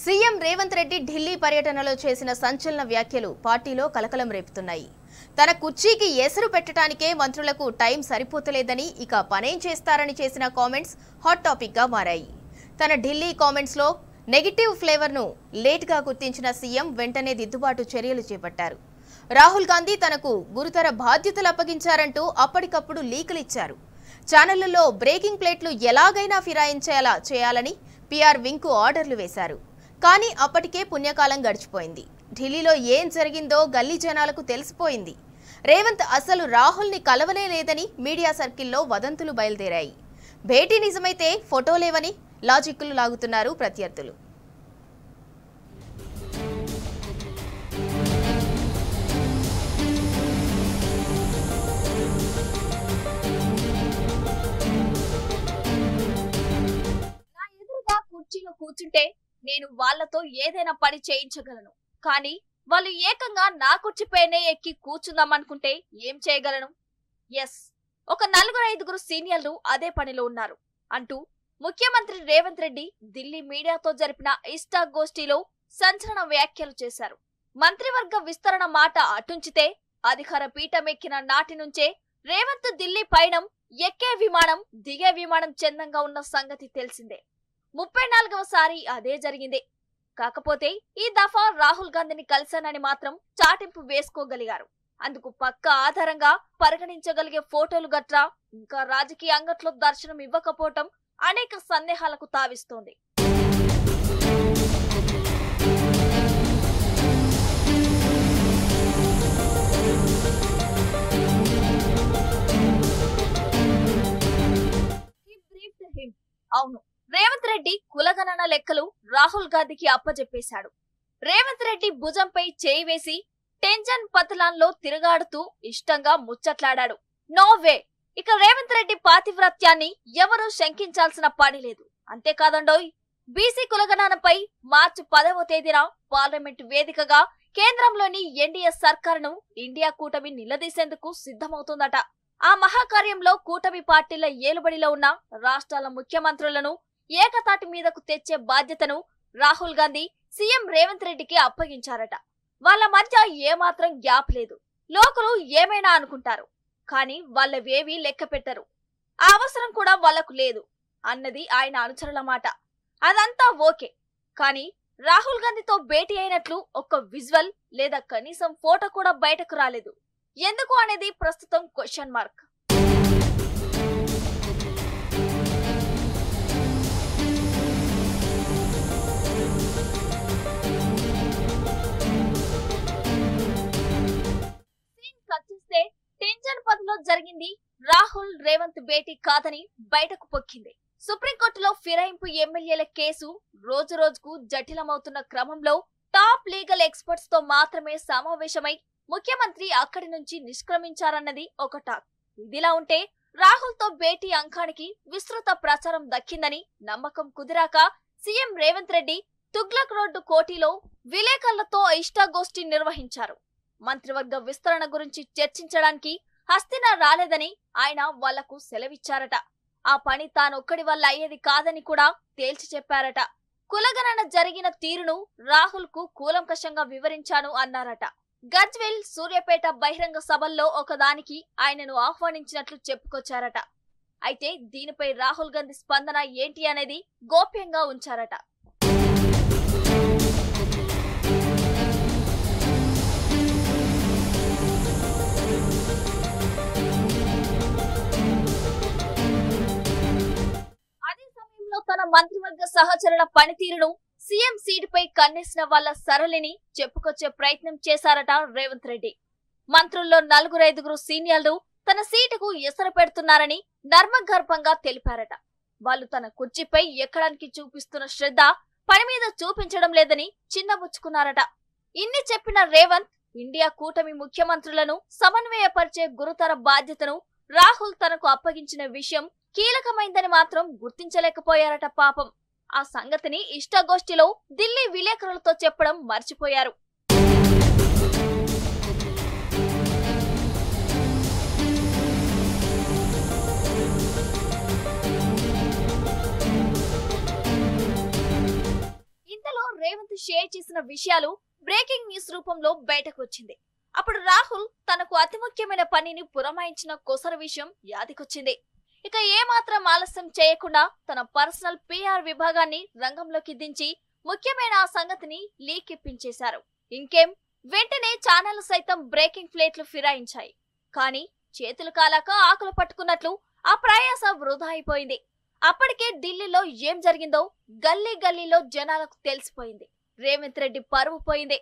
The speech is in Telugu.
సీఎం రేవంత్ రెడ్డి ఢిల్లీ పర్యటనలో చేసిన సంచలన వ్యాఖ్యలు పార్టీలో కలకలం రేపుతున్నాయి. తన కుర్చీకి ఎసరు పెట్టడానికే మంత్రులకు టైం సరిపోతలేదని ఇక పనేం చేస్తారని చేసిన కామెంట్స్ హాట్ టాపిక్ గా మారాయి. తన ఢిల్లీ కామెంట్స్ లో నెగటివ్ ఫ్లేవర్ ను లేట్ గా గుర్తించిన సీఎం వెంటనే దిద్దుబాటు చర్యలు చేపట్టారు. రాహుల్ గాంధీ తనకు గురుతర బాధ్యతలు అప్పగించారంటూ అప్పటికప్పుడు లీకులు ఇచ్చారు. ఛానళ్లలో బ్రేకింగ్ ప్లేట్లు ఎలాగైనా ఫిరాయించేలా చేయాలని పీఆర్ వింగ్ కు ఆర్డర్లు వేశారు. కానీ అప్పటికే పుణ్యకాలం గడిచిపోయింది. ఢిల్లీలో ఏం జరిగిందో గల్లీ జనాలకు తెలిసిపోయింది. రేవంత్ అసలు రాహుల్ ని కలవనే లేదని మీడియా సర్కిల్లో వదంతులు బయలుదేరాయి. భేటీ నిజమైతే ఫోటోలేవని లాజిక్లు లాగుతున్నారు ప్రత్యర్థులు. కుర్చీలో కూర్చుంటే నేను వాళ్లతో ఏదైనా పని చేయించగలను. కానీ వాళ్ళు ఏకంగా నా కుర్చీపైనే ఎక్కి కూర్చుందామనుకుంటే ఏం చేయగలను? ఎస్, ఒక 4-5 సీనియర్లు అదే పనిలో ఉన్నారు అంటూ ముఖ్యమంత్రి రేవంత్ రెడ్డి ఢిల్లీ మీడియాతో జరిపిన ఇష్టాగోష్ఠిలో సంచలన వ్యాఖ్యలు చేశారు. మంత్రివర్గ విస్తరణ మాట అటుంచితే అధికార పీఠం ఎక్కిన నాటి నుంచే రేవంత్ ఢిల్లీ పయనం ఎక్కే విమానం దిగే విమానం చందంగా ఉన్న సంగతి తెలిసిందే. 34వసారి అదే జరిగింది. కాకపోతే ఈ దఫా రాహుల్ గాంధీని కలిశానని మాత్రం చాటింపు వేసుకోగలిగారు. అందుకు పక్క ఆధారంగా పరిగణించగలిగే ఫోటోలు గట్రా ఇంకా రాజకీయ అంగట్లో దర్శనం ఇవ్వకపోవటం అనేక సందేహాలకు తావిస్తోంది. అవును, రేవంత్ రెడ్డి కులగణన లెక్కలు రాహుల్ గాంధీకి అప్పజెప్పేశాడు. రేవంత్ రెడ్డి భుజంపై చేయి వేసి టెన్షన్ పతలాన్లో తిరగాడుతూ ఇష్టంగా ముచ్చట్లాడాడు. నోవే, ఇక రేవంత్ రెడ్డి పాతివ్రత్యాన్ని ఎవరూ శంకించాల్సిన పని లేదు. అంతేకాదండోయ్, బీసీ కులగణనపై మార్చి 10వ తేదీన పార్లమెంట్ వేదికగా కేంద్రంలోని ఎన్డీఏ సర్కారును ఇండియా కూటమి నిలదీసేందుకు సిద్ధమవుతుందట. ఆ మహాకార్యంలో కూటమి పార్టీల ఏలుబడిలో ఉన్న రాష్ట్రాల ముఖ్యమంత్రులను ఏకతాటి మీదకు తెచ్చే బాధ్యతను రాహుల్ గాంధీ సీఎం రేవంత్ రెడ్డికి అప్పగించారట. వాళ్ళ మధ్య ఏమాత్రం గ్యాప్ లేదు. లోకులు ఏమైనా అనుకుంటారు, కానీ వాళ్ళవేవీ లెక్క పెట్టరు. ఆ అవసరం కూడా వాళ్లకు లేదు అన్నది ఆయన అనుచరుల మాట. అదంతా ఓకే, కానీ రాహుల్ గాంధీతో భేటీ అయినట్లు ఒక్క విజువల్ లేదా కనీసం ఫోటో కూడా బయటకు రాలేదు. ఎందుకు అనేది ప్రస్తుతం క్వశ్చన్ మార్క్. టెన్షన్ పదిలో జరిగింది రాహుల్ రేవంత్ భేటీ కాదని బయటకు పొక్కింది. సుప్రీంకోర్టులో ఫిరాయింపు ఎమ్మెల్యేల కేసు రోజు రోజుకు జటిలమవుతున్న క్రమంలో టాప్ లీగల్ ఎక్స్పర్ట్స్ తో మాత్రమే సమావేశమై ముఖ్యమంత్రి అక్కడి నుంచి నిష్క్రమించారన్నది ఒక టాక్. ఇదిలా ఉంటే రాహుల్ తో భేటీ అంకానికి విస్తృత ప్రచారం దక్కిందని నమ్మకం కుదిరాక సీఎం రేవంత్ రెడ్డి తుగ్లక్ రోడ్డు కోటిలో విలేకరులతో ఇష్టాగోష్ఠి నిర్వహించారు. మంత్రివర్గ విస్తరణ గురించి చర్చించడానికి హస్తిన రాలేదని ఆయన వాళ్లకు సెలవిచ్చారట. ఆ పని తానొక్కడి వల్ల అయ్యేది కాదని కూడా తేల్చి చెప్పారట. కులగణన జరిగిన తీరును రాహుల్ కు కూలంకషంగా వివరించాను అన్నారట. గజ్వేల్, సూర్యాపేట బహిరంగ సభల్లో ఒకదానికి ఆయనను ఆహ్వానించినట్లు చెప్పుకొచ్చారట. అయితే దీనిపై రాహుల్ గాంధీ స్పందన ఏంటి అనేది గోప్యంగా ఉంచారట. తన మంత్రివర్గ సహచరుల పనితీరును సీఎం సీటుపై కన్నేసిన వాళ్ళ సరళిని చెప్పుకొచ్చే ప్రయత్నం చేశారట రేవంత్ రెడ్డి. మంత్రుల్లో 4-5 సీనియర్లు తన సీటుకు ఎసరు పెడుతున్నారని నర్మగర్భంగా తెలిపారట. వాళ్ళు తన కుర్చీపై ఎక్కడానికి చూపిస్తున్న శ్రద్ధ పని మీద చూపించడం లేదని చిన్నబుచ్చుకున్నారట. ఇన్ని చెప్పిన రేవంత్ ఇండియా కూటమి ముఖ్యమంత్రులను సమన్వయపరిచే గురుతర బాధ్యతను రాహుల్ తనకు అప్పగించిన విషయం కీలకమైందని మాత్రం గుర్తించలేకపోయారట పాపం. ఆ సంగతిని ఇష్టాగోష్ఠిలో ఢిల్లీ విలేకరులతో చెప్పడం మర్చిపోయారు. రేవంత్ షేర్ చేసిన విషయాలు బ్రేకింగ్ న్యూస్ రూపంలో బయటకు వచ్చింది. అప్పుడు రాహుల్ తనకు అతి ముఖ్యమైన పనిని పురమాయించిన కొసర విషయం యాదికొచ్చింది. ఇక ఏమాత్రం ఆలస్యం చేయకుండా తన పర్సనల్ PR విభాగాన్ని రంగంలోకి దించి ముఖ్యమైన ఆ సంగతిని లీక్ ఇప్పించేశారు. ఇంకేం, వెంటనే ఛానళ్లు సైతం బ్రేకింగ్ ప్లేట్లు ఫిరాయించాయి. కానీ చేతులు కాలాక ఆకులు పట్టుకున్నట్లు ఆ ప్రయాస వృధా అయిపోయింది. అప్పటికే ఢిల్లీలో ఏం జరిగిందో గల్లీ గల్లీలో జనాలకు తెలిసిపోయింది. రేవంత్ రెడ్డి పరువు పోయింది.